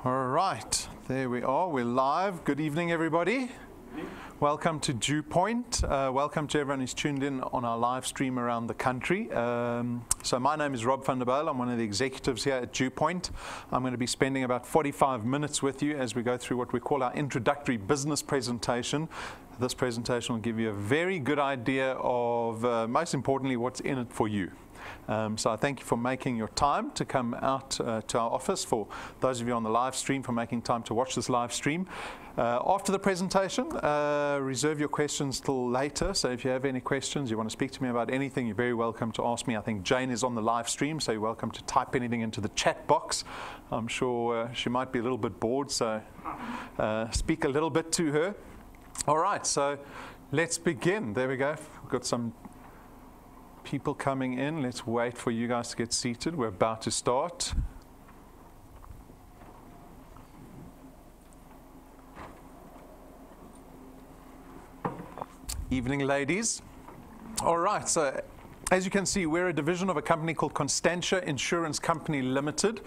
All right, there we are. We're live. Good evening, everybody. Welcome to DuePoint. Welcome to everyone who's tuned in on our live stream around the country. So my name is Rob van der Bijl. I'm one of the executives here at DuePoint. I'm going to be spending about 45 minutes with you as we go through what we call our introductory business presentation. This presentation will give you a very good idea of, most importantly, what's in it for you. So I thank you for making your time to come out to our office. For those of you on the live stream, for making time to watch this live stream. After the presentation, reserve your questions till later. So if you have any questions, you want to speak to me about anything, you're very welcome to ask me. I think Jane is on the live stream, so you're welcome to type anything into the chat box. I'm sure she might be a little bit bored, so speak a little bit to her. All right, so let's begin. There we go. We've got some people coming in. Let's wait for you guys to get seated. We're about to start. Evening, ladies. All right, so as you can see, we're a division of a company called Constantia Insurance Company Limited.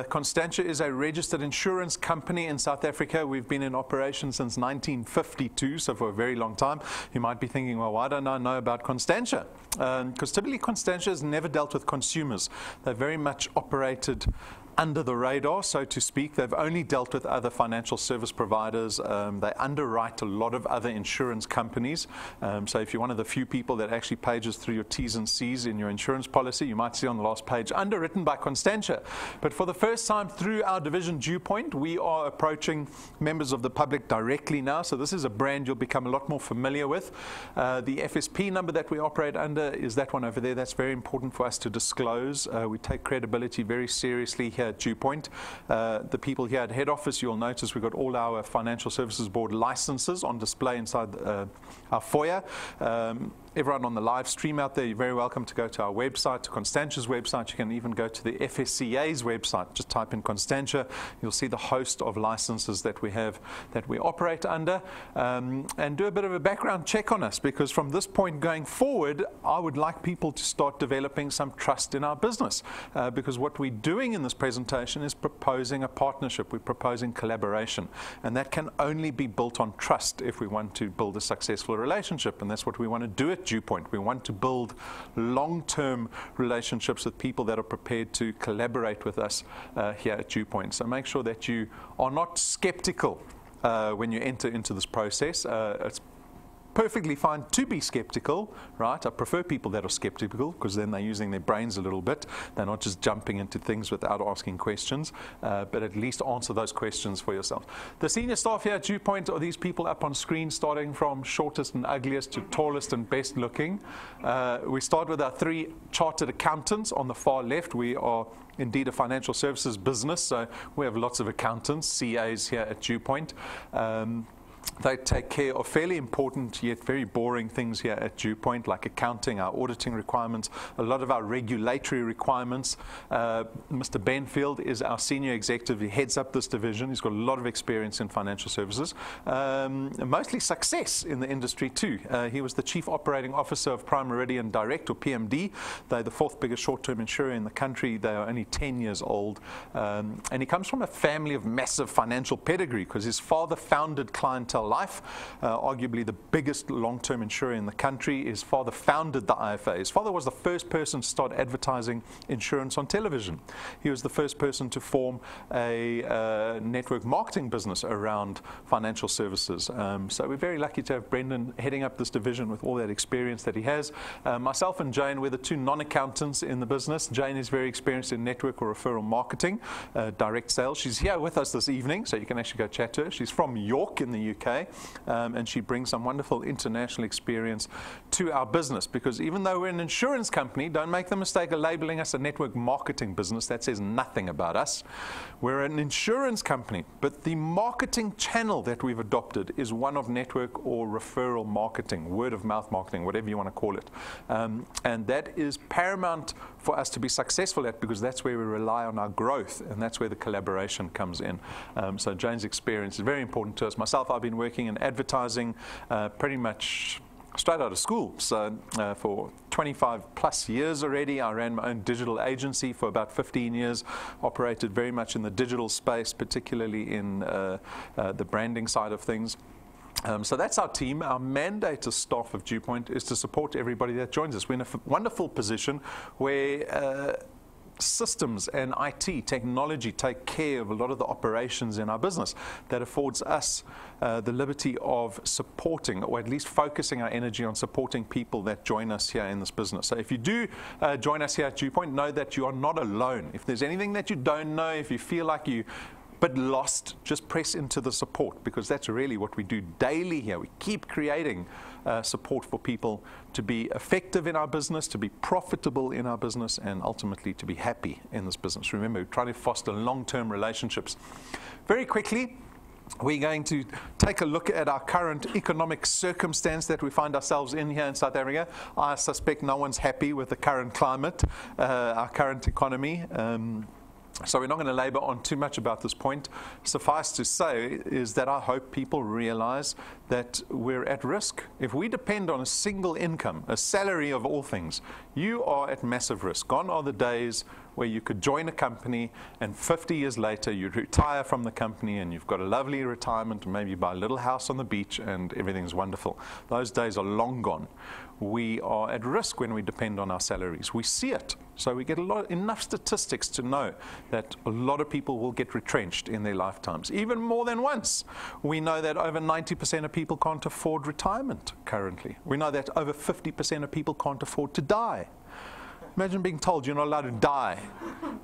Constantia is a registered insurance company in South Africa. We've been in operation since 1952, so for a very long time. You might be thinking, well, why don't I know about Constantia? Because typically Constantia has never dealt with consumers. They've very much operated under the radar, so to speak. They've only dealt with other financial service providers. They underwrite a lot of other insurance companies. So if you're one of the few people that actually pages through your T's and C's in your insurance policy, you might see on the last page, underwritten by Constantia. But for the first time through our division DuePoint, we are approaching members of the public directly now. So this is a brand you'll become a lot more familiar with. The FSP number that we operate under is that one over there. That's very important for us to disclose. We take credibility very seriously here at DuePoint. The people here at head office, you'll notice we've got all our Financial Services Board licenses on display inside our foyer. Everyone on the live stream out there, you're very welcome to go to our website, to Constantia's website. You can even go to the FSCA's website. Just type in Constantia. You'll see the host of licenses that we have, that we operate under. And do a bit of a background check on us, because from this point going forward, I would like people to start developing some trust in our business. Because what we're doing in this presentation is proposing a partnership. We're proposing collaboration. And that can only be built on trust if we want to build a successful relationship. And that's what we want to do at DuePoint. We want to build long-term relationships with people that are prepared to collaborate with us here at DuePoint. So make sure that you are not skeptical when you enter into this process. It's perfectly fine to be skeptical, right? I prefer people that are skeptical, because then they're using their brains a little bit. They're not just jumping into things without asking questions, but at least answer those questions for yourself. The senior staff here at DuePoint are these people up on screen, starting from shortest and ugliest to tallest and best looking. We start with our three chartered accountants on the far left. We are indeed a financial services business, so we have lots of accountants, CAs here at DuePoint. They take care of fairly important yet very boring things here at DuePoint, like accounting, our auditing requirements, a lot of our regulatory requirements. Mr. Benfield is our senior executive. He heads up this division. He's got a lot of experience in financial services, mostly success in the industry too. He was the Chief Operating Officer of Prime Meridian Direct, or PMD. They're the fourth biggest short-term insurer in the country. They are only 10 years old. And he comes from a family of massive financial pedigree, because his father founded Clientele Life, arguably the biggest long-term insurer in the country. His father founded the IFA. His father was the first person to start advertising insurance on television. He was the first person to form a network marketing business around financial services. So we're very lucky to have Brendan heading up this division with all that experience that he has. Myself and Jane, we're the two non-accountants in the business. Jane is very experienced in network or referral marketing, direct sales. She's here with us this evening, so you can actually go chat to her. She's from York in the UK. And she brings some wonderful international experience to our business, because even though we're an insurance company, don't make the mistake of labeling us a network marketing business. That says nothing about us. We're an insurance company, but the marketing channel that we've adopted is one of network or referral marketing, word of mouth marketing, whatever you want to call it. And that is paramount for us to be successful at, because that's where we rely on our growth, and that's where the collaboration comes in. So Jane's experience is very important to us. Myself, I've been working in advertising pretty much straight out of school. So for 25 plus years already, I ran my own digital agency for about 15 years, operated very much in the digital space, particularly in the branding side of things. So that's our team. Our mandate as staff of DuePoint is to support everybody that joins us. We're in a wonderful position where systems and IT technology take care of a lot of the operations in our business. That affords us the liberty of supporting, or at least focusing our energy on supporting people that join us here in this business. So if you do join us here at DuePoint, know that you are not alone. If there's anything that you don't know, if you feel like you but lost, just press into the support, because that's really what we do daily here. We keep creating support for people to be effective in our business, to be profitable in our business, and ultimately to be happy in this business. Remember, we're trying to foster long-term relationships. Very quickly, we're going to take a look at our current economic circumstance that we find ourselves in here in South Africa. I suspect no one's happy with the current climate, our current economy. So we're not going to labor on too much about this point. Suffice to say is that I hope people realize that we're at risk. If we depend on a single income, a salary of all things, you are at massive risk. Gone are the days where you could join a company and 50 years later you retire from the company and you've got a lovely retirement, maybe buy a little house on the beach and everything's wonderful. Those days are long gone. We are at risk when we depend on our salaries. We see it. So we get enough statistics to know that a lot of people will get retrenched in their lifetimes, even more than once. We know that over 90% of people can't afford retirement currently. We know that over 50% of people can't afford to die. Imagine being told you're not allowed to die,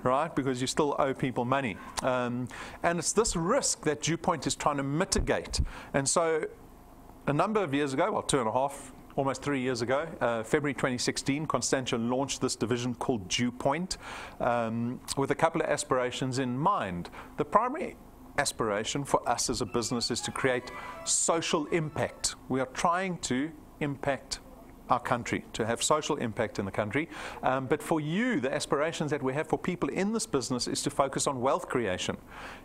right, because you still owe people money. And it's this risk that DuePoint is trying to mitigate. And so a number of years ago, well, 2.5, almost 3 years ago, February 2016, Constantia launched this division called DuePoint with a couple of aspirations in mind. The primary aspiration for us as a business is to create social impact. We are trying to impact our country, to have social impact in the country. But for you, the aspirations that we have for people in this business is to focus on wealth creation.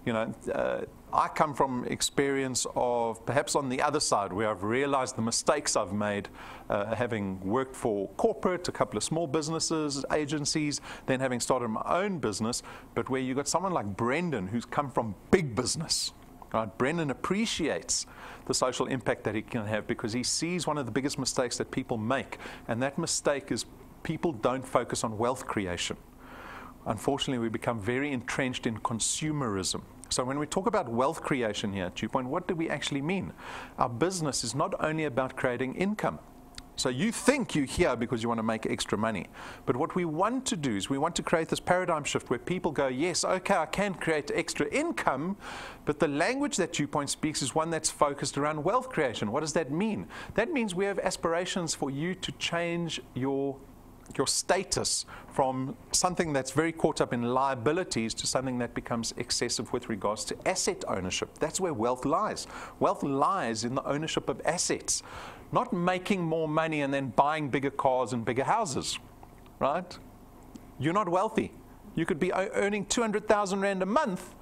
You know, I come from experience of perhaps on the other side where I've realized the mistakes I've made having worked for corporate, a couple of small businesses, agencies, then having started my own business, but where you've got someone like Brendan who's come from big business. Right? Brendan appreciates the social impact that he can have because he sees one of the biggest mistakes that people make, and that mistake is people don't focus on wealth creation. Unfortunately, we become very entrenched in consumerism. So when we talk about wealth creation here at DuePoint, what do we actually mean? Our business is not only about creating income. So you think you're here because you want to make extra money. But what we want to do is we want to create this paradigm shift where people go, yes, okay, I can create extra income, but the language that DuePoint speaks is one that's focused around wealth creation. What does that mean? That means we have aspirations for you to change your status from something that's very caught up in liabilities to something that becomes excessive with regards to asset ownership. That's where wealth lies. Wealth lies in the ownership of assets, not making more money and then buying bigger cars and bigger houses, right? You're not wealthy. You could be earning 200,000 Rand a month,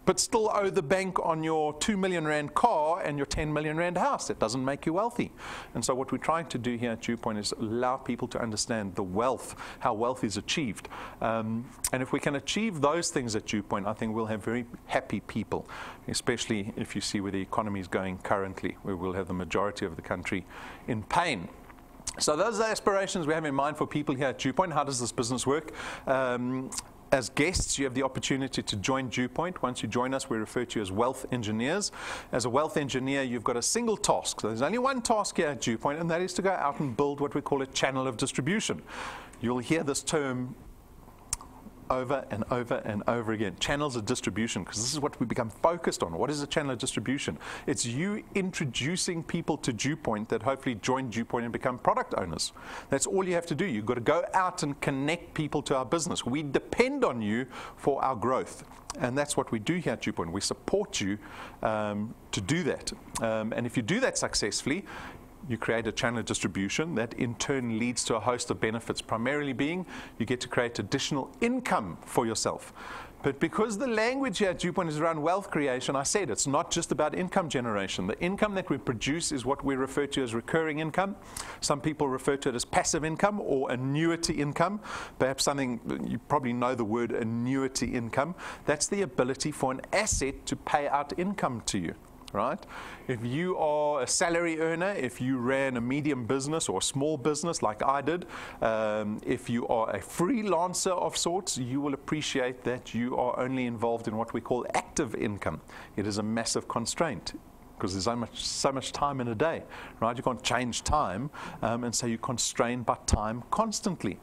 but still owe the bank on your 2 million Rand car and your 10 million Rand house. That doesn't make you wealthy. And so what we're trying to do here at DuePoint is allow people to understand the wealth, how wealth is achieved. And if we can achieve those things at DuePoint, I think we'll have very happy people, especially if you see where the economy is going currently, where we'll have the majority of the country in pain. So those are the aspirations we have in mind for people here at DuePoint. How does this business work? As guests, you have the opportunity to join DuePoint. Once you join us, we refer to you as wealth engineers. As a wealth engineer, you've got a single task. So there's only one task here at DuePoint, and that is to go out and build what we call a channel of distribution. You'll hear this term over and over and over again. Channels of distribution, because this is what we become focused on. What is a channel of distribution? It's you introducing people to DuePoint that hopefully join DuePoint and become product owners. That's all you have to do. You've got to go out and connect people to our business. We depend on you for our growth. And that's what we do here at DuePoint. We support you to do that. And if you do that successfully, you create a channel of distribution that in turn leads to a host of benefits, primarily being you get to create additional income for yourself. But because the language here at DuePoint is around wealth creation, I said it's not just about income generation. The income that we produce is what we refer to as recurring income. Some people refer to it as passive income or annuity income. Perhaps something, you probably know the word annuity income. That's the ability for an asset to pay out income to you. Right? If you are a salary earner, if you ran a medium business or a small business like I did, if you are a freelancer of sorts, you will appreciate that you are only involved in what we call active income. It is a massive constraint, because there's so much time in a day, right? You can't change time, and so you're constrained by time constantly.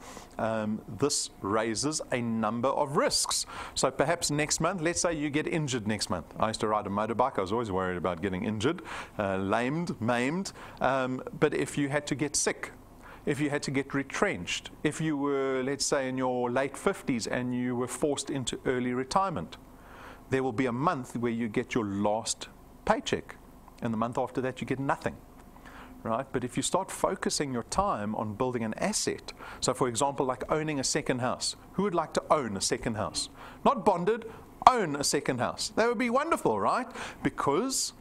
This raises a number of risks. So perhaps next month, let's say you get injured next month. I used to ride a motorbike. I was always worried about getting injured, lamed, maimed. But if you had to get sick, if you had to get retrenched, if you were, let's say, in your late 50s and you were forced into early retirement, there will be a month where you get your last paycheck. And the month after that, you get nothing, right? But if you start focusing your time on building an asset, so for example, like owning a second house, who would like to own a second house? Not bonded, own a second house. That would be wonderful, right? Because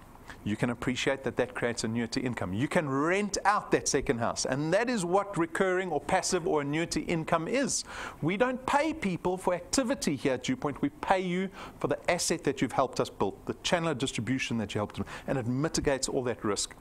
you can appreciate that that creates annuity income. You can rent out that second house. And that is what recurring or passive or annuity income is. We don't pay people for activity here at DuePoint. We pay you for the asset that you've helped us build, the channel of distribution that you helped us, and it mitigates all that risk.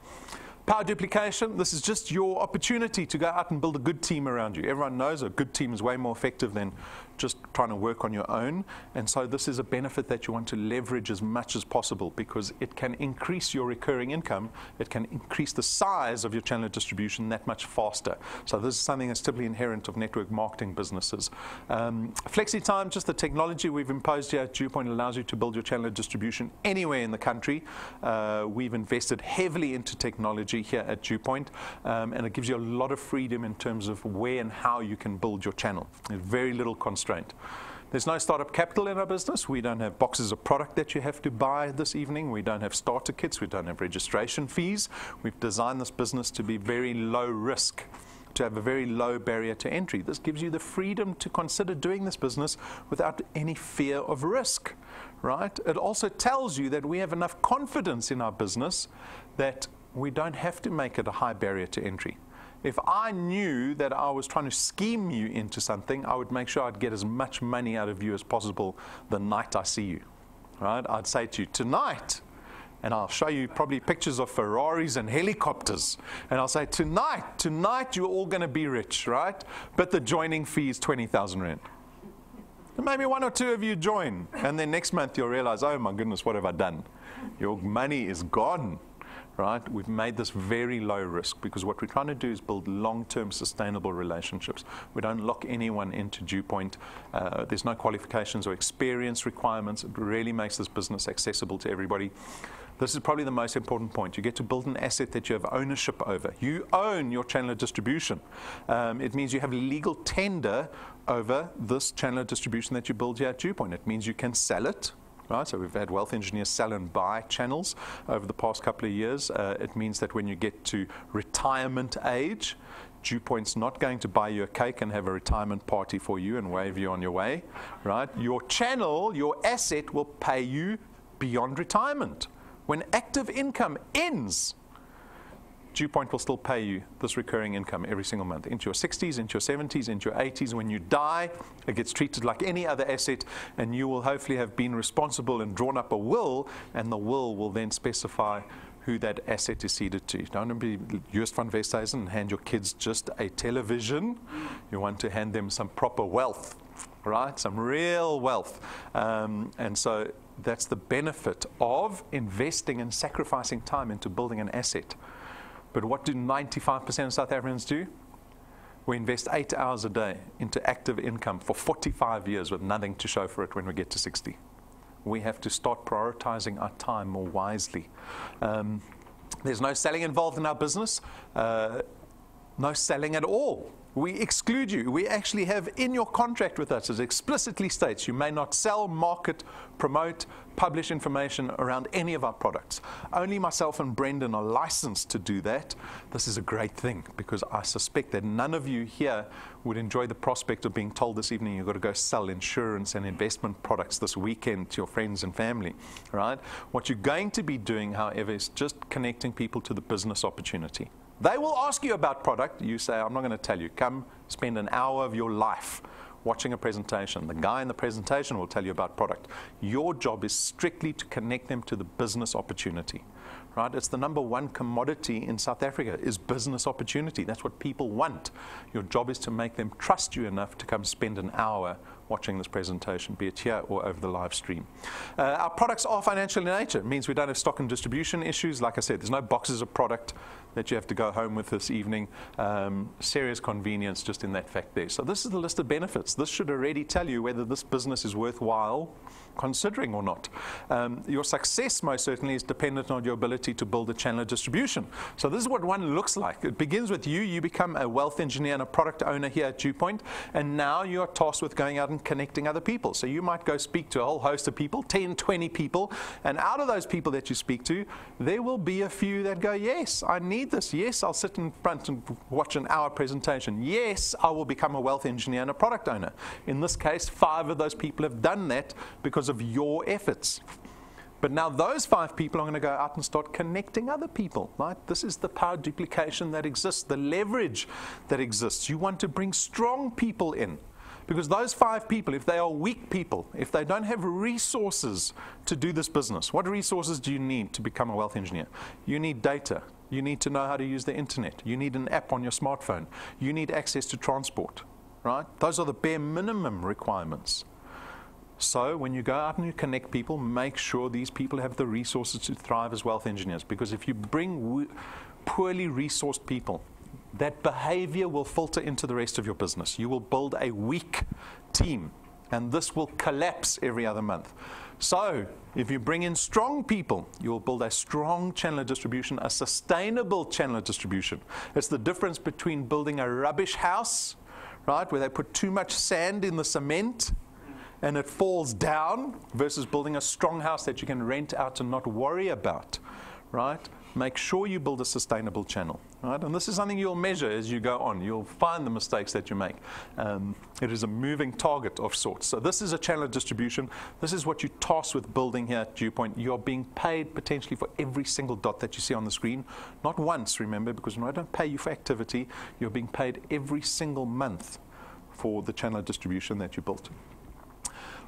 Power duplication, this is just your opportunity to go out and build a good team around you. Everyone knows a good team is way more effective than just trying to work on your own. And so this is a benefit that you want to leverage as much as possible, because it can increase your recurring income. It can increase the size of your channel of distribution that much faster. So this is something that's typically inherent of network marketing businesses. Flexi time, just the technology we've imposed here at DuePoint allows you to build your channel of distribution anywhere in the country. We've invested heavily into technology here at DuePoint, and it gives you a lot of freedom in terms of where and how you can build your channel. There's very little constraint. There's no startup capital in our business. We don't have boxes of product that you have to buy this evening. We don't have starter kits. We don't have registration fees. We've designed this business to be very low risk, to have a very low barrier to entry. This gives you the freedom to consider doing this business without any fear of risk, right? It also tells you that we have enough confidence in our business that we don't have to make it a high barrier to entry. If I knew that I was trying to scheme you into something, I would make sure I'd get as much money out of you as possible the night I see you, right? I'd say to you, tonight, and I'll show you probably pictures of Ferraris and helicopters, and I'll say, tonight you're all going to be rich, right? But the joining fee is 20,000 Rand. And maybe one or two of you join, and then next month you'll realize, oh my goodness, what have I done? Your money is gone. Right? We've made this very low risk, because what we're trying to do is build long-term sustainable relationships. We don't lock anyone into DuePoint. There's no qualifications or experience requirements. It really makes this business accessible to everybody. This is probably the most important point. You get to build an asset that you have ownership over. You own your channel of distribution. It means you have legal tender over this channel of distribution that you build here at DuePoint. It means you can sell it. Right, so we've had wealth engineers sell and buy channels over the past couple of years. It means that when you get to retirement age, DuePoint's not going to buy you a cake and have a retirement party for you and wave you on your way. Right? Your channel, your asset, will pay you beyond retirement. When active income ends, DuePoint will still pay you this recurring income every single month, into your 60s, into your 70s, into your 80s. When you die, it gets treated like any other asset, and you will hopefully have been responsible and drawn up a will, and the will then specify who that asset is ceded to. You don't want to be Joost van Westhuizen and hand your kids just a television. You want to hand them some proper wealth, right? Some real wealth. And so that's the benefit of investing and sacrificing time into building an asset. But what do 95% of South Africans do? We invest 8 hours a day into active income for 45 years with nothing to show for it when we get to 60. We have to start prioritizing our time more wisely. There's no selling involved in our business. No selling at all. We exclude you. We actually have in your contract with us, it explicitly states you may not sell, market, promote, publish information around any of our products. Only myself and Brendan are licensed to do that. This is a great thing because I suspect that none of you here would enjoy the prospect of being told this evening you've got to go sell insurance and investment products this weekend to your friends and family, right? What you're going to be doing, however, is just connecting people to the business opportunity. They will ask you about product. You say, I'm not going to tell you. Come spend an hour of your life watching a presentation. The guy in the presentation will tell you about product. Your job is strictly to connect them to the business opportunity, right? It's the number one commodity in South Africa is business opportunity. That's what people want. Your job is to make them trust you enough to come spend an hour watching this presentation, be it here or over the live stream. Our products are financial in nature. It means we don't have stock and distribution issues. Like I said, there's no boxes of product that you have to go home with this evening. Serious convenience just in that fact there. So this is the list of benefits. This should already tell you whether this business is worthwhile considering or not. Your success most certainly is dependent on your ability to build a channel of distribution. So this is what one looks like. It begins with you. You become a wealth engineer and a product owner here at DuePoint, and now you are tasked with going out and connecting other people. So you might go speak to a whole host of people, 10, 20 people, and out of those people that you speak to, there will be a few that go, yes, I need this. Yes, I'll sit in front and watch an hour presentation. Yes, I will become a wealth engineer and a product owner. In this case, 5 of those people have done that because of your efforts. But now those 5 people are going to go out and start connecting other people, right? This is the power duplication that exists, the leverage that exists. You want to bring strong people in. Because those 5 people, if they are weak people, if they don't have resources to do this business, what resources do you need to become a wealth engineer? You need data. You need to know how to use the internet. You need an app on your smartphone. You need access to transport, right? Those are the bare minimum requirements. So when you go out and you connect people, make sure these people have the resources to thrive as wealth engineers. Because if you bring poorly resourced people, that behavior will filter into the rest of your business. You will build a weak team, and this will collapse every other month. So if you bring in strong people, you will build a strong channel of distribution, a sustainable channel of distribution. It's the difference between building a rubbish house, right, where they put too much sand in the cement and it falls down, versus building a strong house that you can rent out and not worry about, right? Make sure you build a sustainable channel, right? And this is something you'll measure as you go on. You'll find the mistakes that you make. It is a moving target of sorts. So this is a channel of distribution. This is what you task with building here at DuePoint. You're being paid potentially for every single dot that you see on the screen. Not once, remember, because when I don't pay you for activity, you're being paid every single month for the channel of distribution that you built.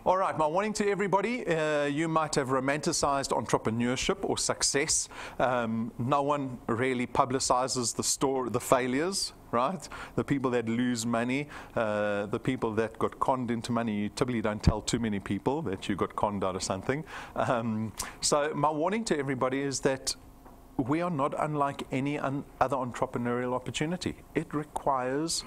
All right, my warning to everybody, you might have romanticized entrepreneurship or success. No one really publicizes the failures, right? The people that lose money, the people that got conned into money. You typically don't tell too many people that you got conned out of something. So my warning to everybody is that we are not unlike any other entrepreneurial opportunity. It requires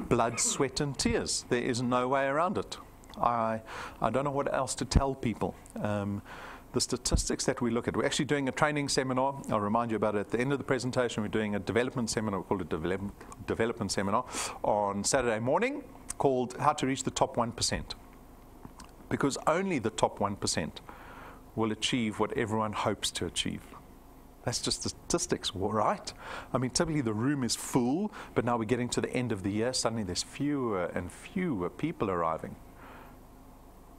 blood, sweat, and tears. There is no way around it. I don't know what else to tell people. The statistics that we look at, we're actually doing a training seminar. I'll remind you about it at the end of the presentation. We're doing a development seminar, we call it a development seminar, on Saturday morning, called How to Reach the Top 1%. Because only the top 1% will achieve what everyone hopes to achieve. That's just statistics, right? I mean, typically the room is full, but now we're getting to the end of the year. Suddenly there's fewer and fewer people arriving.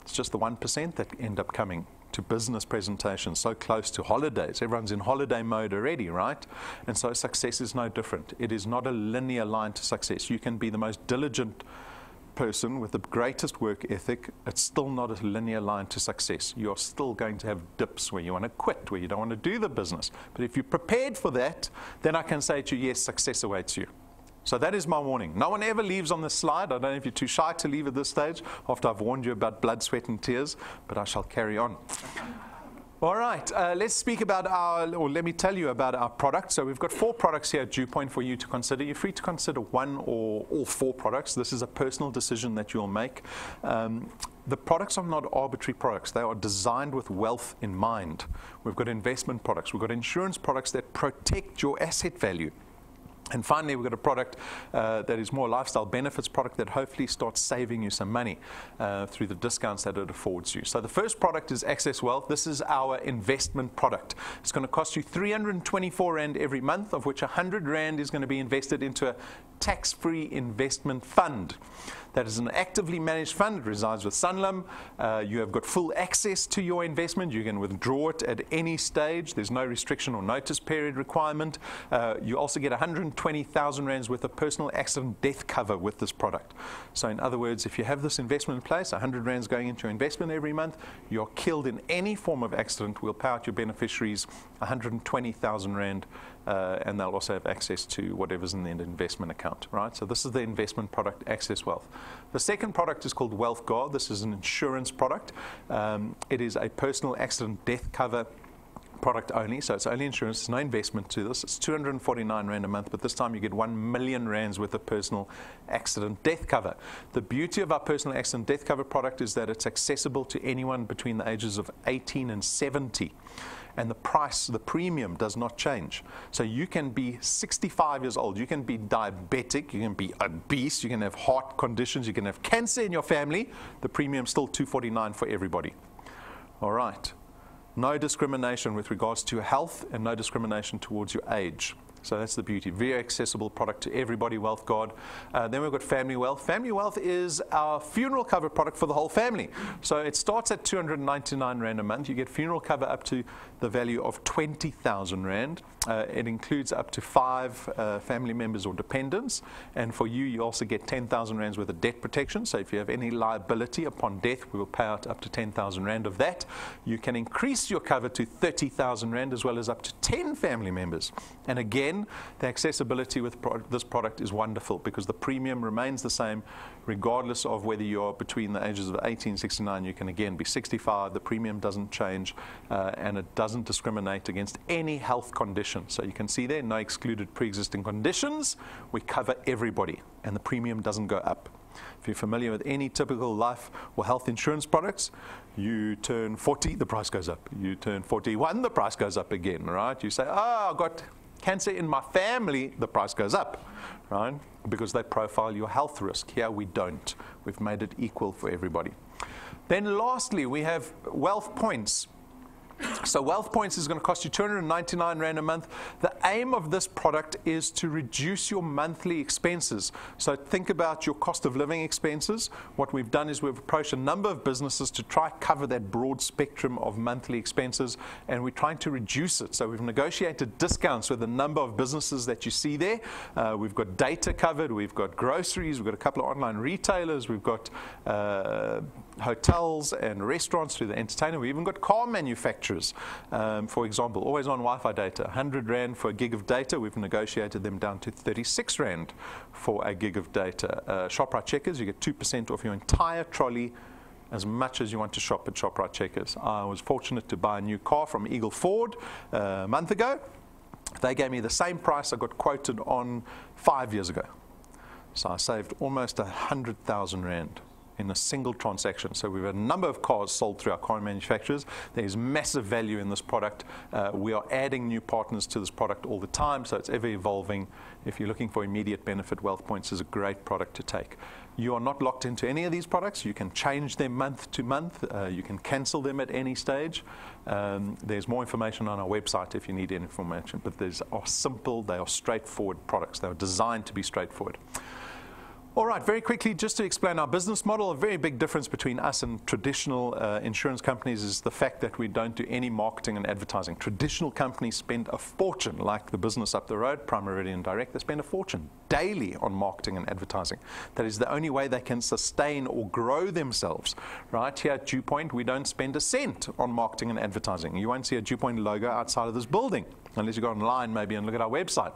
It's just the 1% that end up coming to business presentations so close to holidays. Everyone's in holiday mode already, right? And so success is no different. It is not a linear line to success. You can be the most diligent person with the greatest work ethic. It's still not a linear line to success. You're still going to have dips where you want to quit, where you don't want to do the business. But if you're prepared for that, then I can say to you, yes, success awaits you. So that is my warning. No one ever leaves on this slide. I don't know if you're too shy to leave at this stage after I've warned you about blood, sweat, and tears, but I shall carry on. All right, let's speak about let me tell you about our products. So we've got 4 products here at DuePoint for you to consider. You're free to consider one or all 4 products. This is a personal decision that you'll make. The products are not arbitrary products. They are designed with wealth in mind. We've got investment products. We've got insurance products that protect your asset value. And finally, we've got a product that is more lifestyle benefits product that hopefully starts saving you some money through the discounts that it affords you. So the first product is Access Wealth. This is our investment product. It's going to cost you 324 Rand every month, of which 100 Rand is going to be invested into a tax-free investment fund. That is an actively managed fund. It resides with Sanlam. You have got full access to your investment. You can withdraw it at any stage. There's no restriction or notice period requirement. You also get 120,000 Rands worth of personal accident death cover with this product. So in other words, if you have this investment in place, 100 Rands going into your investment every month, you're killed in any form of accident, we'll pay out your beneficiaries 120,000 Rand, and they'll also have access to whatever's in the investment account, right? So this is the investment product, Access Wealth. The second product is called Wealth Guard. This is an insurance product. It is a personal accident death cover product only, so it's only insurance, there's no investment to this. It's 249 Rand a month, but this time you get 1 million Rands worth of personal accident death cover. The beauty of our personal accident death cover product is that it's accessible to anyone between the ages of 18 and 70. And the price, the premium does not change. So you can be 65 years old, you can be diabetic, you can be obese, you can have heart conditions, you can have cancer in your family. The premium's still 249 for everybody. All right. No discrimination with regards to your health and no discrimination towards your age. So that's the beauty. Very accessible product to everybody, Wealth Guard. Then we've got Family Wealth. Family Wealth is our funeral cover product for the whole family. So it starts at 299 Rand a month. You get funeral cover up to the value of 20,000 Rand. It includes up to 5 family members or dependents. And for you, you also get 10,000 Rands worth of debt protection. So if you have any liability upon death, we will pay out up to 10,000 Rand of that. You can increase your cover to 30,000 Rand as well as up to 10 family members. And again, the accessibility with this product is wonderful because the premium remains the same regardless of whether you're between the ages of 18 and 69. You can again be 65. The premium doesn't change and it doesn't discriminate against any health condition. So you can see there, no excluded pre-existing conditions. We cover everybody and the premium doesn't go up. If you're familiar with any typical life or health insurance products, you turn 40, the price goes up. You turn 41, the price goes up again, right? You say, oh, I've got cancer in my family, the price goes up, right? Because they profile your health risk. Here we don't. We've made it equal for everybody. Then lastly, we have Wealth Points. So Wealth Points is going to cost you 299 Rand a month. The aim of this product is to reduce your monthly expenses. So think about your cost of living expenses. What we've done is we've approached a number of businesses to try cover that broad spectrum of monthly expenses, and we're trying to reduce it. So we've negotiated discounts with a number of businesses that you see there. We've got data covered, we've got groceries, we've got a couple of online retailers, we've got hotels and restaurants through the entertainment. We've even got car manufacturers. For example, always on Wi-Fi data, 100 Rand for a gig of data. We've negotiated them down to 36 Rand for a gig of data. ShopRite Checkers, you get 2% off your entire trolley as much as you want to shop at ShopRite Checkers. I was fortunate to buy a new car from Eagle Ford a month ago. They gave me the same price I got quoted on 5 years ago. So I saved almost 100,000 Rand in a single transaction. So we've had a number of cars sold through our car manufacturers. There's massive value in this product. We are adding new partners to this product all the time, so it's ever evolving. If you're looking for immediate benefit, Wealth Points is a great product to take. You are not locked into any of these products. You can change them month to month. You can cancel them at any stage. There's more information on our website if you need any information, but these are simple, they are straightforward products. They are designed to be straightforward. All right, very quickly, just to explain our business model, a very big difference between us and traditional insurance companies is the fact that we don't do any marketing and advertising. Traditional companies spend a fortune, like the business up the road, Prime Meridian Direct, they spend a fortune daily on marketing and advertising. That is the only way they can sustain or grow themselves. Right here at DuePoint, we don't spend a cent on marketing and advertising. You won't see a DuePoint logo outside of this building, unless you go online maybe and look at our website.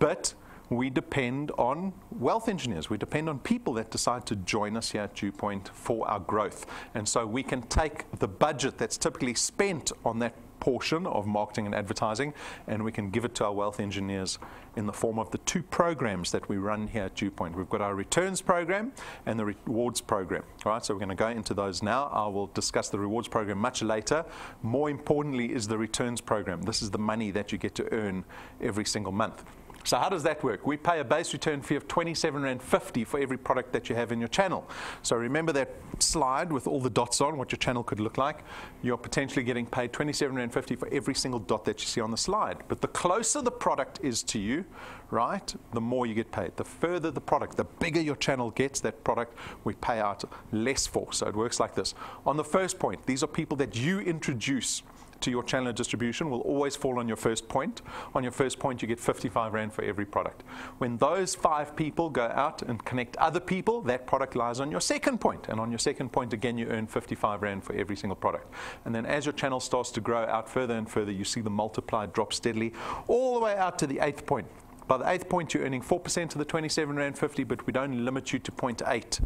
But we depend on wealth engineers. We depend on people that decide to join us here at DuePoint for our growth. And so we can take the budget that's typically spent on that portion of marketing and advertising, and we can give it to our wealth engineers in the form of the 2 programs that we run here at DuePoint. We've got our returns program and the rewards program. All right, so we're going to go into those now. I will discuss the rewards program much later. More importantly is the returns program. This is the money that you get to earn every single month. So how does that work? We pay a base return fee of £27.50 for every product that you have in your channel. So remember that slide with all the dots on, what your channel could look like. You're potentially getting paid £27.50 for every single dot that you see on the slide. But the closer the product is to you, right, the more you get paid. The further the product, the bigger your channel gets, that product we pay out less for. So it works like this. On the first point, these are people that you introduce to your channel of distribution will always fall on your first point. On your first point, you get 55 Rand for every product. When those 5 people go out and connect other people, that product lies on your second point. And on your second point, again, you earn 55 Rand for every single product. And then as your channel starts to grow out further and further, you see the multiplier drop steadily all the way out to the 8th point. By the 8th point, you're earning 4% of the £27.50, but we don't limit you to 0.8.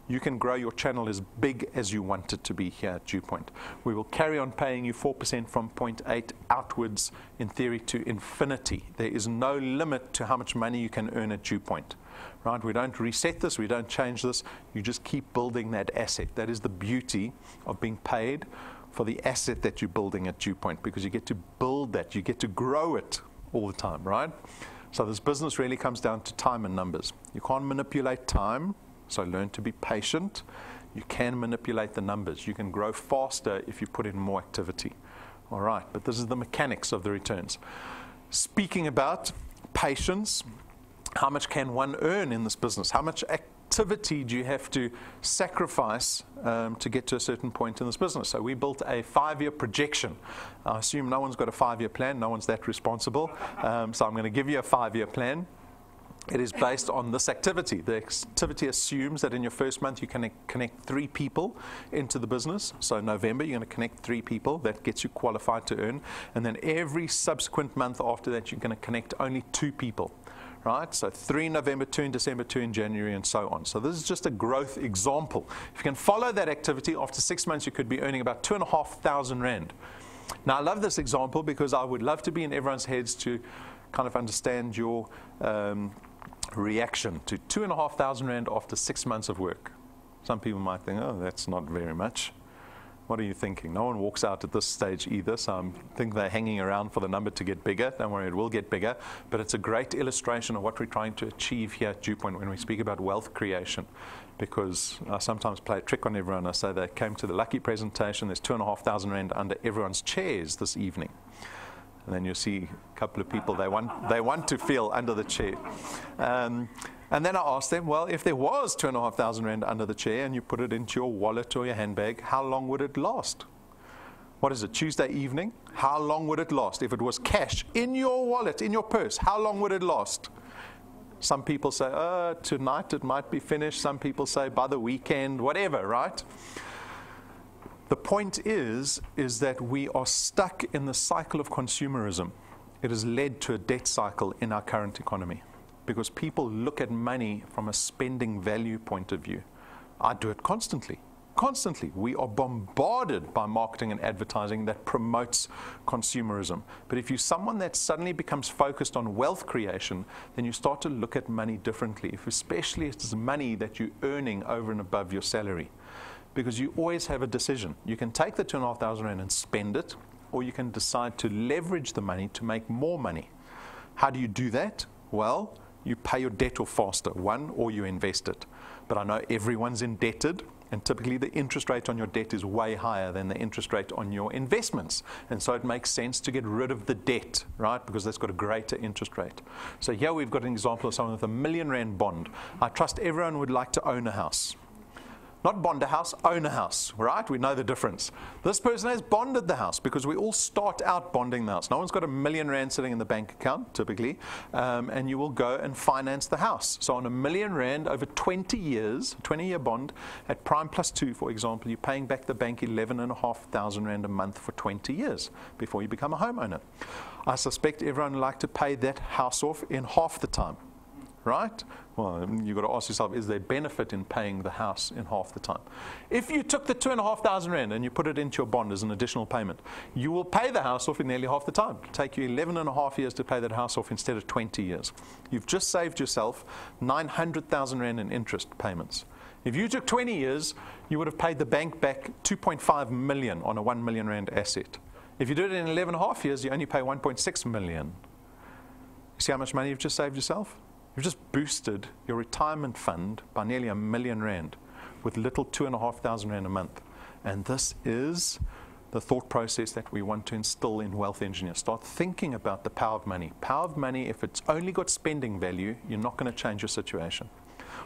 You can grow your channel as big as you want it to be here at DuePoint. We will carry on paying you 4% from 0.8 outwards, in theory, to infinity. There is no limit to how much money you can earn at DuePoint. Right? We don't reset this, we don't change this. You just keep building that asset. That is the beauty of being paid for the asset that you're building at DuePoint, because you get to build that, you get to grow it all the time, right? So this business really comes down to time and numbers. You can't manipulate time, so learn to be patient. You can manipulate the numbers. You can grow faster if you put in more activity. All right, but this is the mechanics of the returns. Speaking about patience, how much can one earn in this business? How much activity do you have to sacrifice to get to a certain point in this business? So we built a 5-year projection. I assume no one's got a 5-year plan. No one's that responsible. So I'm going to give you a 5-year plan. It is based on this activity. The activity assumes that in your first month you can connect 3 people into the business. So in November you're going to connect 3 people. That gets you qualified to earn. And then every subsequent month after that you're going to connect only 2 people. Right? So 3 in November, 2 in December, 2 in January, and so on. So this is just a growth example. If you can follow that activity, after 6 months you could be earning about 2,500 Rand. Now I love this example because I would love to be in everyone's heads to kind of understand your reaction to 2,500 Rand after 6 months of work. Some people might think, oh, that's not very much. What are you thinking? No one walks out at this stage either, so I think they're hanging around for the number to get bigger. Don't worry, it will get bigger. But it's a great illustration of what we're trying to achieve here at DuePoint when we speak about wealth creation. Because I sometimes play a trick on everyone. I say they came to the lucky presentation, there's 2,500 Rand under everyone's chairs this evening. And then you see a couple of people, they want to feel under the chair. And then I asked them, well, if there was 2,500 Rand under the chair and you put it into your wallet or your handbag, how long would it last? What is it, Tuesday evening? How long would it last? If it was cash in your wallet, in your purse, how long would it last? Some people say, oh, tonight it might be finished. Some people say by the weekend, whatever, right? The point is that we are stuck in the cycle of consumerism. It has led to a debt cycle in our current economy because people look at money from a spending value point of view. I do it constantly. Constantly. We are bombarded by marketing and advertising that promotes consumerism. But if you're someone that suddenly becomes focused on wealth creation, then you start to look at money differently, especially if it's money that you're earning over and above your salary. Because you always have a decision. You can take the 2,500 Rand and spend it, or you can decide to leverage the money to make more money. How do you do that? Well, you pay your debt off faster, one, or you invest it. But I know everyone's indebted, and typically the interest rate on your debt is way higher than the interest rate on your investments. And so it makes sense to get rid of the debt, right? Because that's got a greater interest rate. So here we've got an example of someone with a R1 million bond. I trust everyone would like to own a house. Not bond a house, own a house, right? We know the difference. This person has bonded the house because we all start out bonding the house. No one's got R1 million sitting in the bank account, typically, and you will go and finance the house. So on R1 million over 20 years, 20-year bond at prime +2, for example, you're paying back the bank 11,500 Rand a month for 20 years before you become a homeowner. I suspect everyone would like to pay that house off in half the time. Right? Well, you've got to ask yourself, is there benefit in paying the house in half the time? If you took the 2,500 Rand and you put it into your bond as an additional payment, you will pay the house off in nearly half the time. It'll take you 11.5 years to pay that house off instead of 20 years. You've just saved yourself 900,000 Rand in interest payments. If you took 20 years, you would have paid the bank back 2.5 million on a R1 million asset. If you did it in 11.5 years, you only pay 1.6 million. See how much money you've just saved yourself? You've just boosted your retirement fund by nearly R1 million with little 2,500 Rand a month. And this is the thought process that we want to instill in wealth engineers. Start thinking about the power of money. Power of money, if it's only got spending value, you're not going to change your situation.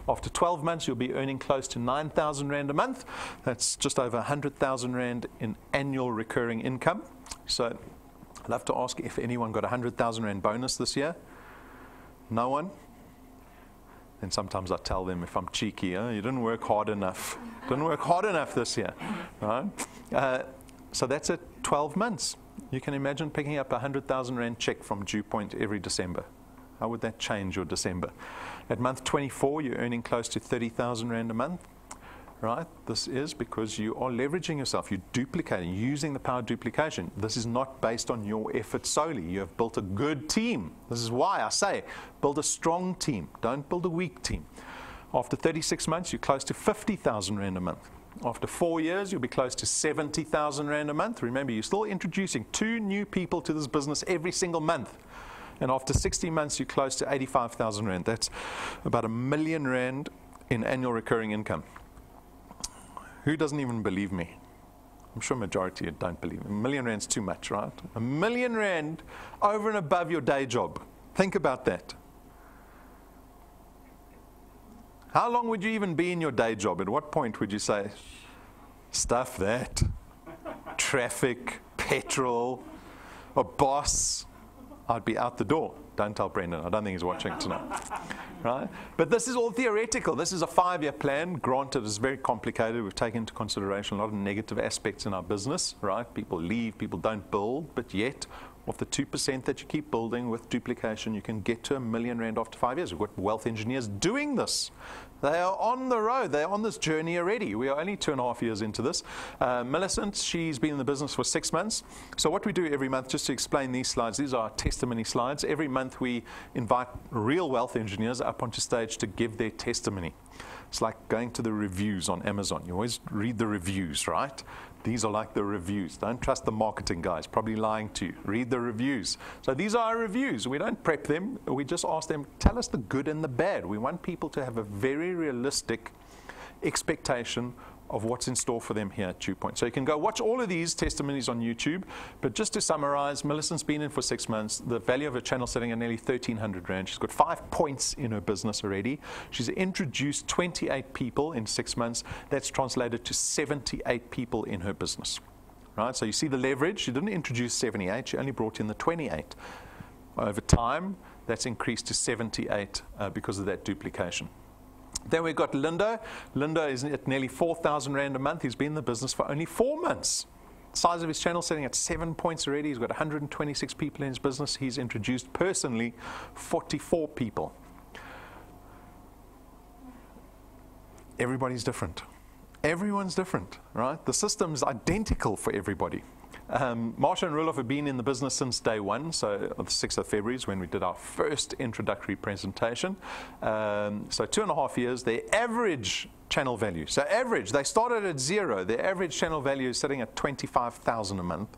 After 12 months, you'll be earning close to 9,000 Rand a month. That's just over 100,000 Rand in annual recurring income. So I'd love to ask if anyone got a 100,000 Rand bonus this year. No one? Then sometimes I tell them, if I'm cheeky, you didn't work hard enough. Didn't work hard enough this year. Right? So that's at 12 months. You can imagine picking up a 100,000 Rand check from DuePoint every December. How would that change your December? At month 24, you're earning close to 30,000 Rand a month. Right? This is because you are leveraging yourself. You're duplicating, using the power of duplication. This is not based on your effort solely. You have built a good team. This is why I say build a strong team. Don't build a weak team. After 36 months, you're close to 50,000 Rand a month. After 4 years, you'll be close to 70,000 Rand a month. Remember, you're still introducing 2 new people to this business every single month. And after 60 months, you're close to 85,000 Rand. That's about R1 million in annual recurring income. Who doesn't even believe me? I'm sure majority don't believe me. R1 million is too much, right? R1 million over and above your day job. Think about that. How long would you even be in your day job? At what point would you say, stuff that, traffic, petrol, a boss, I'd be out the door. Don't tell Brendan. I don't think he's watching tonight. Right? But this is all theoretical. This is a 5-year plan. Granted, it's very complicated. We've taken into consideration a lot of negative aspects in our business. Right? People leave, people don't build, but yet, of the 2% that you keep building with duplication, you can get to R1 million after 5 years. We've got wealth engineers doing this. They are on the road. They're on this journey already. We are only 2.5 years into this. Millicent, she's been in the business for 6 months. So what we do every month, just to explain these slides, these are testimony slides. Every month we invite real wealth engineers up onto stage to give their testimony. It's like going to the reviews on Amazon. You always read the reviews, right? These are like the reviews. Don't trust the marketing guys, probably lying to you. Read the reviews. So these are our reviews. We don't prep them. We just ask them, tell us the good and the bad. We want people to have a very realistic expectation of what's in store for them here at DuePoint. So you can go watch all of these testimonies on YouTube. But just to summarize, Millicent's been in for 6 months. The value of her channel sitting at nearly 1,300 Rand. She's got 5 points in her business already. She's introduced 28 people in 6 months. That's translated to 78 people in her business. Right? So you see the leverage. She didn't introduce 78. She only brought in the 28. Over time, that's increased to 78 because of that duplication. Then we've got Linda. Linda is at nearly 4,000 Rand a month. He's been in the business for only 4 months. Size of his channel sitting at 7 points already. He's got 126 people in his business. He's introduced personally 44 people. Everybody's different. Everyone's different, right? The system's identical for everybody. Marsha and Roloff have been in the business since day one, so the 6th of February is when we did our first introductory presentation. So 2.5 years, their average channel value. So average, they started at 0. Their average channel value is sitting at 25,000 a month.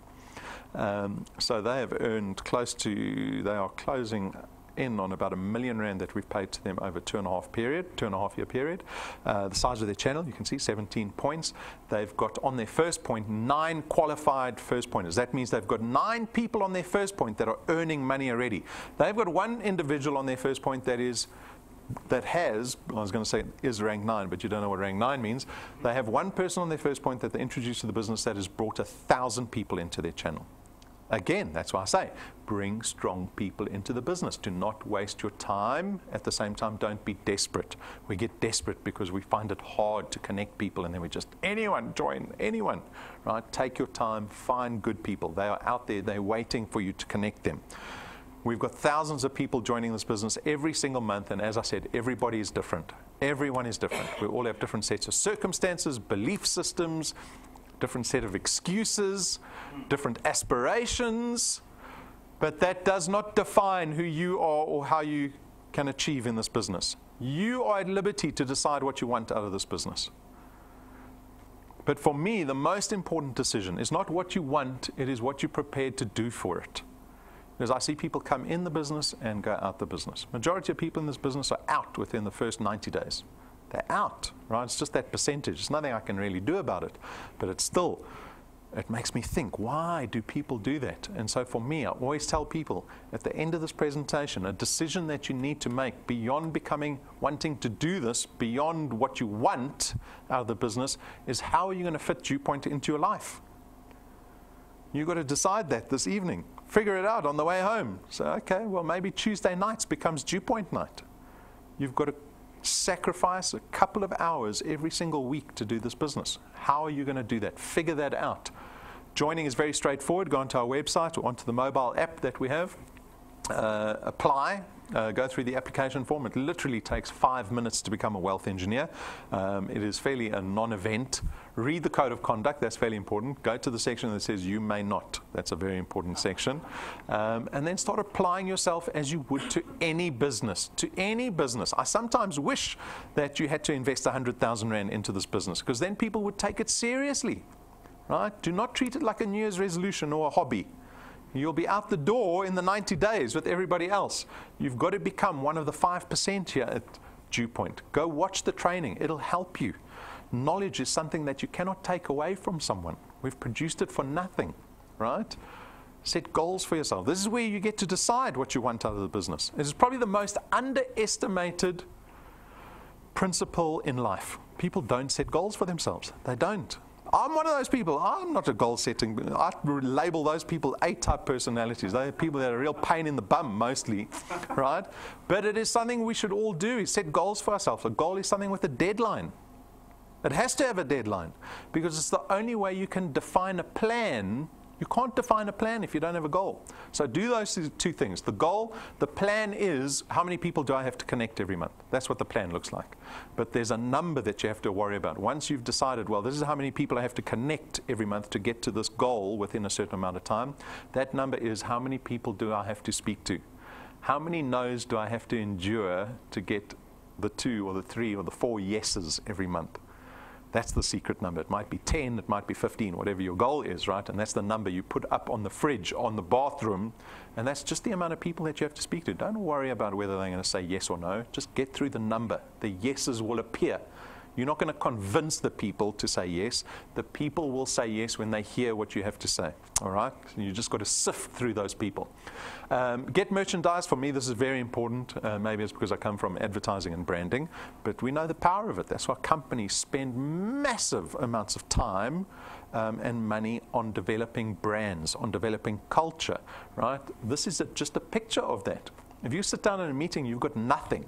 So they have earned they are closing in on about R1 million that we've paid to them over 2.5 year period. The size of their channel, you can see 17 points. They've got on their first point 9 qualified first pointers. That means they've got 9 people on their first point that are earning money already. They've got 1 individual on their first point that has, I was going to say is rank 9, but you don't know what rank 9 means. They have 1 person on their first point that they introduced to the business that has brought 1,000 people into their channel. Again, that's why I say, bring strong people into the business. Do not waste your time. At the same time, don't be desperate. We get desperate because we find it hard to connect people, and then we just, anyone, join, anyone. Right? Take your time, find good people. They are out there, they're waiting for you to connect them. We've got thousands of people joining this business every single month, and as I said, everybody is different. Everyone is different. We all have different sets of circumstances, belief systems, different set of excuses, different aspirations, but that does not define who you are or how you can achieve in this business. You are at liberty to decide what you want out of this business. But for me, the most important decision is not what you want, it is what you're prepared to do for it. Because I see people come in the business and go out the business. Majority of people in this business are out within the first 90 days. They're out, right? It's just that percentage. There's nothing I can really do about it. But it's still, it makes me think, why do people do that? And so for me, I always tell people at the end of this presentation, a decision that you need to make beyond wanting to do this, beyond what you want out of the business, is how are you going to fit DuePoint into your life? You've got to decide that this evening. Figure it out on the way home. So, okay, well, maybe Tuesday nights becomes DuePoint night. You've got to sacrifice a couple of hours every single week to do this business. How are you going to do that? Figure that out. Joining is very straightforward. Go onto our website or onto the mobile app that we have. Apply. Go through the application form. It literally takes 5 minutes to become a wealth engineer. It is fairly a non-event. Read the code of conduct. That's fairly important. Go to the section that says you may not. That's a very important section. And then start applying yourself as you would to any business. To any business. I sometimes wish that you had to invest 100,000 Rand into this business, because then people would take it seriously. Right? Do not treat it like a New Year's resolution or a hobby. You'll be out the door in the 90 days with everybody else. You've got to become one of the 5% here at DuePoint. Go watch the training. It'll help you. Knowledge is something that you cannot take away from someone. We've produced it for nothing, right? Set goals for yourself. This is where you get to decide what you want out of the business. It is probably the most underestimated principle in life. People don't set goals for themselves. They don't. I'm one of those people. I'm not a goal setting. I label those people A-type personalities. They're people that are a real pain in the bum, mostly, right? But it is something we should all do, is set goals for ourselves. A goal is something with a deadline. It has to have a deadline, because it's the only way you can define a plan. You can't define a plan if you don't have a goal. So do those two things. The goal, the plan is, how many people do I have to connect every month? That's what the plan looks like. But there's a number that you have to worry about. Once you've decided, well, this is how many people I have to connect every month to get to this goal within a certain amount of time, that number is, how many people do I have to speak to? How many no's do I have to endure to get the 2 or the 3 or the 4 yeses every month? That's the secret number. It might be 10, it might be 15, whatever your goal is, right? And that's the number you put up on the fridge, on the bathroom, and that's just the amount of people that you have to speak to. Don't worry about whether they're going to say yes or no. Just get through the number. The yeses will appear. You're not going to convince the people to say yes. The people will say yes when they hear what you have to say, all right? You just got to sift through those people. Get merchandise. For me, this is very important. Maybe it's because I come from advertising and branding, but we know the power of it. That's why companies spend massive amounts of time and money on developing brands, on developing culture, right? This is just a picture of that. If you sit down in a meeting, you've got nothing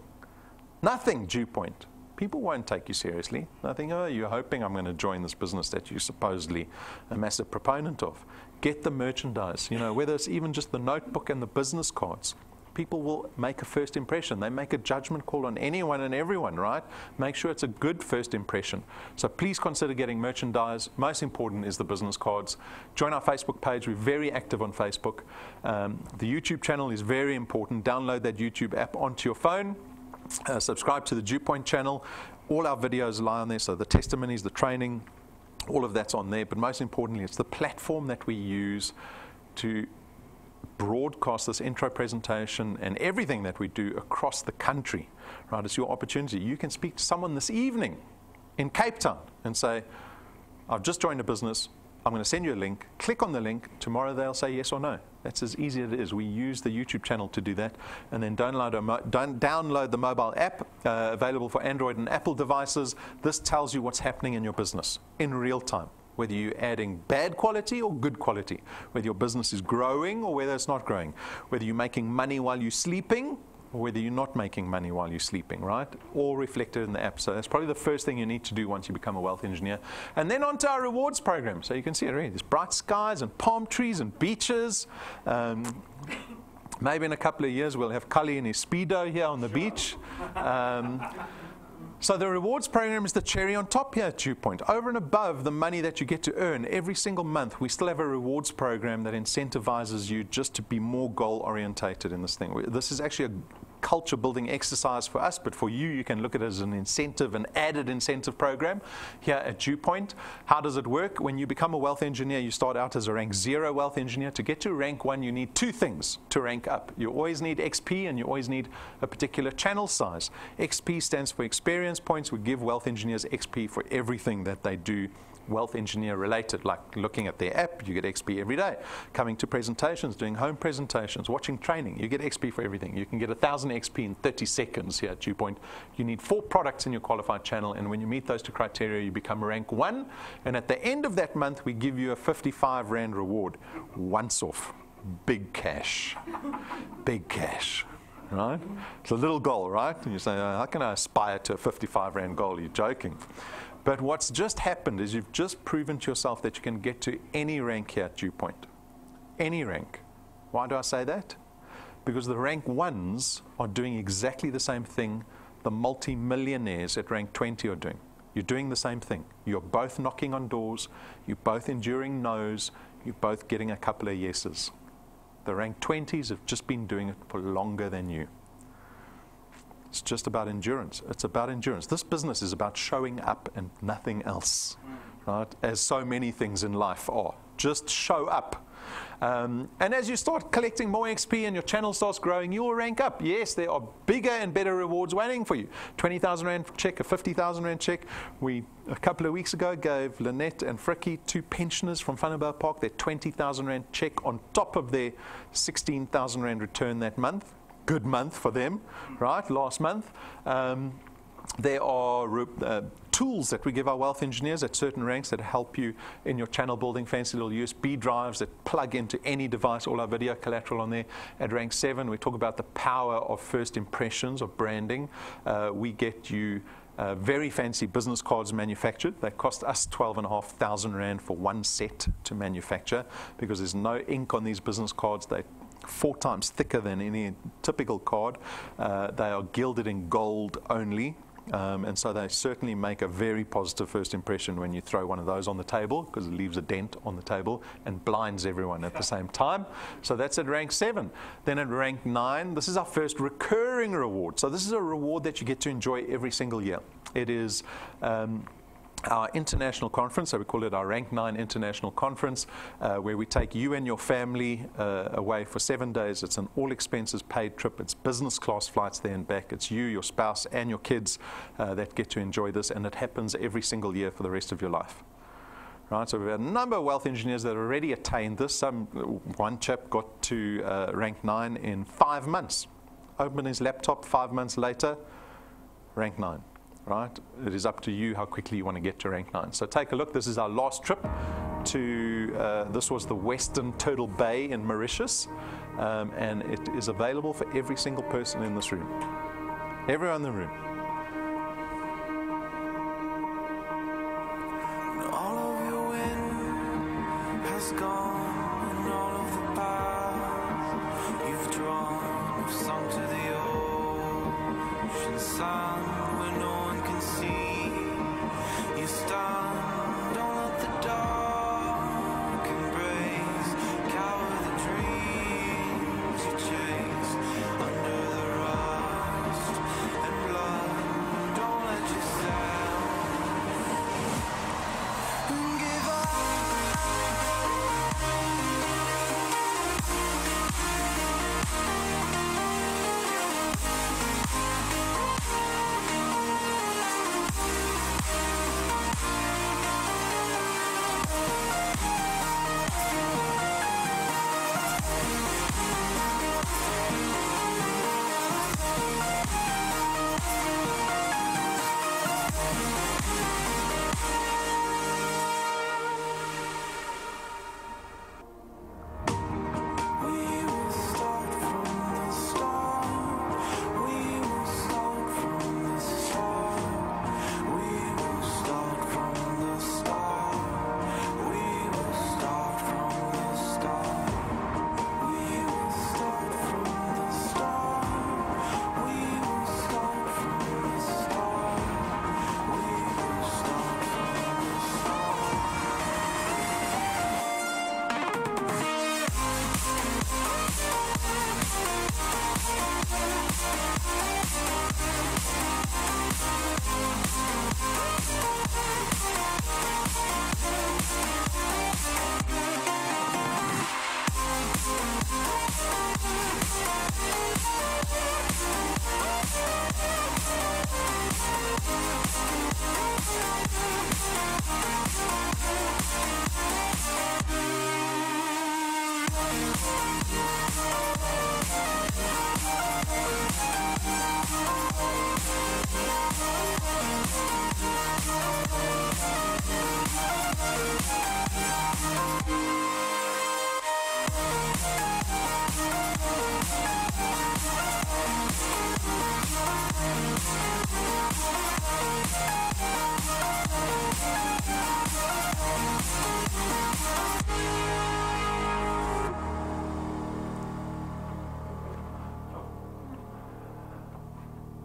DuePoint. People won't take you seriously. They think, oh, you're hoping I'm going to join this business that you're supposedly a massive proponent of. Get the merchandise, whether it's even just the notebook and the business cards. People will make a first impression. They make a judgment call on anyone and everyone, right? Make sure it's a good first impression. So please consider getting merchandise. Most important is the business cards. Join our Facebook page. We're very active on Facebook. The YouTube channel is very important. Download that YouTube app onto your phone. Subscribe to the DuePoint channel. All our videos lie on there, so the testimonies, the training, all of that's on there. But most importantly, it's the platform that we use to broadcast this intro presentation and everything that we do across the country, right? It's your opportunity. You can speak to someone this evening in Cape Town and say, I've just joined a business. I'm going to send you a link. Click on the link. Tomorrow they'll say yes or no. That's as easy as it is. We use the YouTube channel to do that. And then download the mobile app, available for Android and Apple devices. This tells you what's happening in your business in real time, whether you're adding bad quality or good quality, whether your business is growing or whether it's not growing, whether you're making money while you're sleeping or whether you're not making money while you're sleeping, right? All reflected in the app. So that's probably the first thing you need to do once you become a wealth engineer. And then onto our rewards program. So you can see it already. There's bright skies and palm trees and beaches. Maybe in a couple of years we'll have Cully in his Speedo here on the beach. So the rewards program is the cherry on top here at DuePoint. Over and above the money that you get to earn every single month, we still have a rewards program that incentivizes you just to be more goal-orientated in this thing. This is actually culture building exercise for us, but for you, you can look at it as an incentive, an added incentive program here at DuePoint. How does it work? When you become a wealth engineer, you start out as a rank 0 wealth engineer. To get to rank 1, you need 2 things to rank up. You always need XP and you always need a particular channel size. XP stands for experience points. We give wealth engineers XP for everything that they do wealth engineer related, like looking at their app, you get XP every day. Coming to presentations, doing home presentations, watching training, you get XP for everything. You can get 1,000 XP in 30 seconds here at DuePoint. You need 4 products in your qualified channel, and when you meet those 2 criteria, you become rank 1. And at the end of that month, we give you a 55 Rand reward, once off. Big cash. Big cash. Right? It's a little goal, right? And you say, how can I aspire to a 55 Rand goal? You're joking. But what's just happened is you've just proven to yourself that you can get to any rank here at DuePoint. Any rank. Why do I say that? Because the rank 1s are doing exactly the same thing the multi-millionaires at rank 20 are doing. You're doing the same thing. You're both knocking on doors. You're both enduring no's. You're both getting a couple of yeses. The rank 20s have just been doing it for longer than you. It's just about endurance. It's about endurance. This business is about showing up and nothing else, right? As so many things in life are. Just show up. And as you start collecting more XP and your channel starts growing, you will rank up. Yes, there are bigger and better rewards waiting for you. 20,000 Rand check, a 50,000 Rand check. We, a couple of weeks ago, gave Lynette and Frikkie, 2 pensioners from Vandenberg Park, their 20,000 Rand check on top of their 16,000 Rand return that month. Good month for them, right? Last month. There are tools that we give our wealth engineers at certain ranks that help you in your channel building, fancy little USB drives that plug into any device, all our video collateral on there. At rank 7, we talk about the power of first impressions, of branding. We get you very fancy business cards manufactured. They cost us 12,500 Rand for 1 set to manufacture because there's no ink on these business cards. They're 4 times thicker than any typical card. They are gilded in gold only. And so they certainly make a very positive first impression when you throw one of those on the table, because it leaves a dent on the table and blinds everyone at the same time. So that's at rank 7. Then at rank 9, this is our first recurring reward. So this is a reward that you get to enjoy every single year. It is our international conference, so we call it our Rank 9 International Conference, where we take you and your family away for 7 days. It's an all expenses paid trip. It's business class flights there and back. It's you, your spouse, and your kids that get to enjoy this, and it happens every single year for the rest of your life. Right, so we've had a number of wealth engineers that already attained this. One chap got to rank 9 in 5 months. Opened his laptop 5 months later, rank 9. Right? It is up to you how quickly you want to get to rank 9. So take a look. This is our last trip to, this was the Western Turtle Bay in Mauritius, and it is available for every single person in this room. Everyone in the room. All of your wind has gone, and all of the paths you've drawn have sunk to the ocean sun where no one can see. You stand, don't let the dark embrace, cower the dreams you chase under the rust and blood. Don't let yourself give up.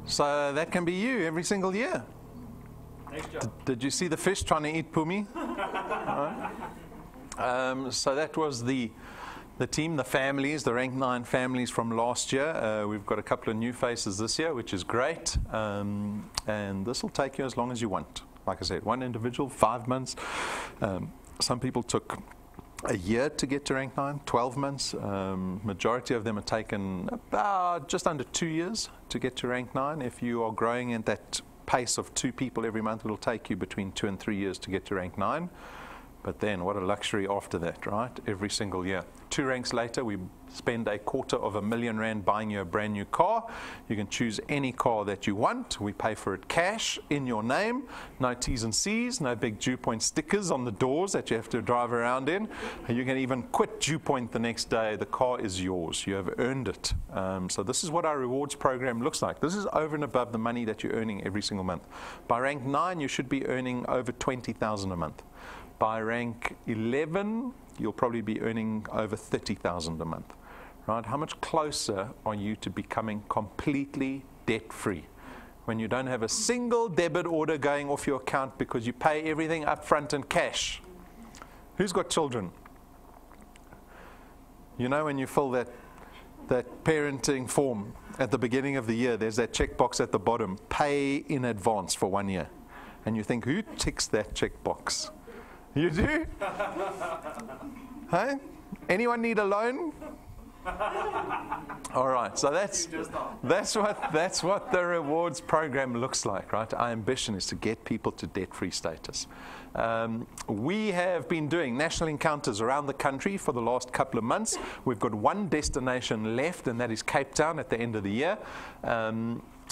So that can be you every single year. Did you see the fish trying to eat pumi? So that was the team, the families, the Rank 9 families from last year. We've got a couple of new faces this year, which is great. And this will take you as long as you want. Like I said, one individual, 5 months. Some people took a year to get to Rank 9, 12 months. Majority of them are taken about just under 2 years to get to Rank 9. If you are growing at that pace of 2 people every month, it'll take you between 2 and 3 years to get to Rank 9. But then what a luxury after that, right? Every single year. 2 ranks later, we spend R250,000 buying you a brand new car. You can choose any car that you want. We pay for it cash in your name. No T's and C's, no big DuePoint stickers on the doors that you have to drive around in. You can even quit DuePoint the next day. The car is yours. You have earned it. So this is what our rewards program looks like. This is over and above the money that you're earning every single month. By rank 9, you should be earning over $20,000 a month. By rank 11, you'll probably be earning over $30,000 a month, right? How much closer are you to becoming completely debt-free when you don't have a single debit order going off your account because you pay everything up front in cash? Who's got children? You know, when you fill that parenting form at the beginning of the year, there's that checkbox at the bottom, pay in advance for 1 year. And you think, who ticks that checkbox? You do? Hey? Anyone need a loan? All right, so that's what the rewards program looks like, right? Our ambition is to get people to debt-free status. We have been doing national encounters around the country for the last couple of months. We've got one destination left, and that is Cape Town at the end of the year.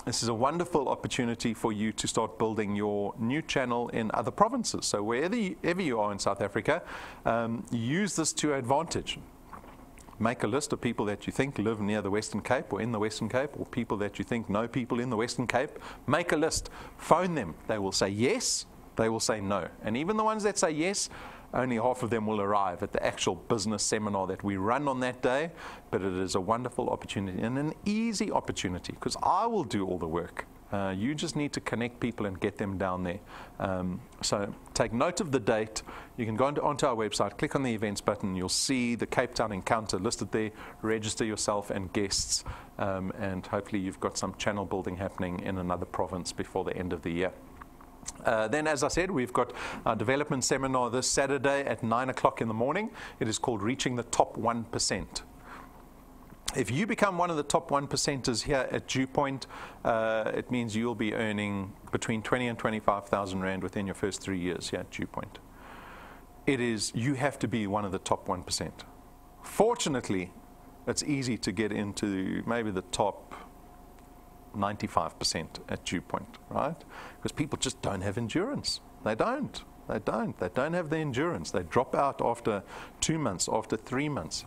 This is a wonderful opportunity for you to start building your new channel in other provinces. So wherever you are in South Africa, use this to your advantage. Make a list of people that you think live near the Western Cape or in the Western Cape, or people that you think know people in the Western Cape. Make a list. Phone them. They will say yes. They will say no. And even the ones that say yes, only half of them will arrive at the actual business seminar that we run on that day. But it is a wonderful opportunity and an easy opportunity because I will do all the work. You just need to connect people and get them down there. So take note of the date. You can go onto our website, click on the events button. You'll see the Cape Town encounter listed there. Register yourself and guests. And hopefully you've got some channel building happening in another province before the end of the year. Then, as I said, we've got our development seminar this Saturday at 9 o'clock in the morning. It is called Reaching the Top 1%. If you become one of the top 1%ers here at DuePoint, it means you'll be earning between 20 and 25,000 Rand within your first 3 years here at DuePoint. You have to be one of the top 1%. Fortunately, it's easy to get into maybe the top 95% at DuePoint, right? Because people just don't have endurance. They don't have the endurance. They drop out after 2 months, after 3 months.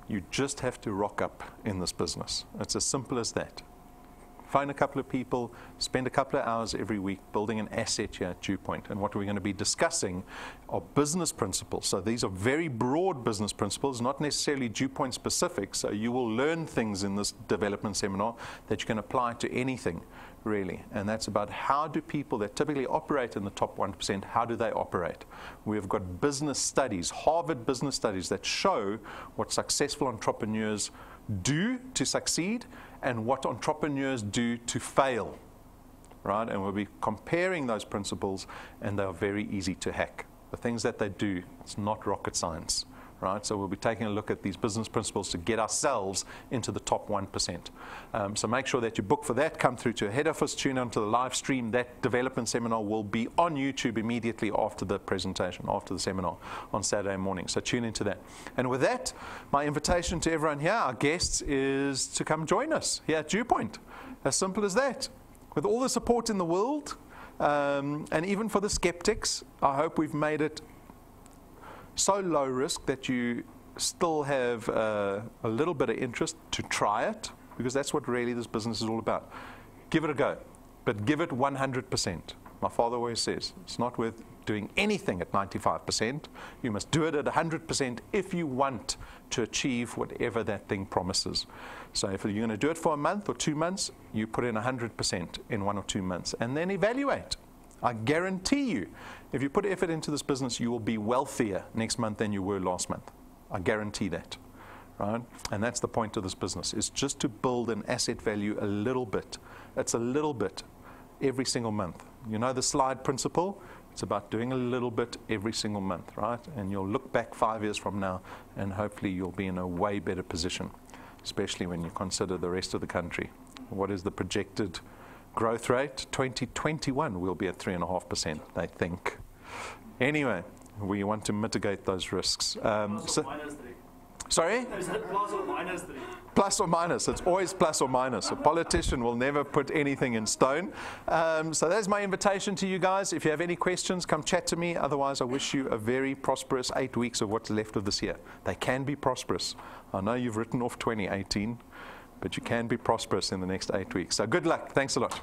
You just have to rock up in this business. It's as simple as that. Phone a couple of people, spend a couple of hours every week building an asset here at DuePoint. And what we're going to be discussing are business principles. So these are very broad business principles, not necessarily DuePoint specific. So you will learn things in this development seminar that you can apply to anything, really. And that's about how do people that typically operate in the top 1%, how do they operate? We've got business studies, Harvard business studies that show what successful entrepreneurs do to succeed and what entrepreneurs do to fail, right? And we'll be comparing those principles, and they are very easy to hack. The things that they do, it's not rocket science, right? So we'll be taking a look at these business principles to get ourselves into the top 1%. So make sure that you book for that. Come through to a head office, tune into the live stream. That development seminar will be on YouTube immediately after the presentation, after the seminar on Saturday morning. So tune into that. And with that, my invitation to everyone here, our guests, is to come join us here at DuePoint. As simple as that. With all the support in the world, and even for the skeptics, I hope we've made it so low risk that you still have a little bit of interest to try it, because that's what really this business is all about. Give it a go, but give it 100%. My father always says, it's not worth doing anything at 95%. You must do it at 100% if you want to achieve whatever that thing promises. So if you're going to do it for a month or 2 months, you put in 100% in 1 or 2 months, and then evaluate. I guarantee you, if you put effort into this business, you will be wealthier next month than you were last month. I guarantee that, right? And that's the point of this business, is just to build an asset value a little bit. It's a little bit every single month. You know the slide principle? It's about doing a little bit every single month, right? And you'll look back 5 years from now, and hopefully you'll be in a way better position, especially when you consider the rest of the country. What is the projected growth rate? 2021 will be at 3.5%, they think. Anyway, we want to mitigate those risks. Sorry? Is that plus or minus 3? Plus or minus. It's always plus or minus. A politician will never put anything in stone. So that's my invitation to you guys. If you have any questions, come chat to me. Otherwise, I wish you a very prosperous 8 weeks of what's left of this year. They can be prosperous. I know you've written off 2018, but you can be prosperous in the next 8 weeks. So good luck. Thanks a lot.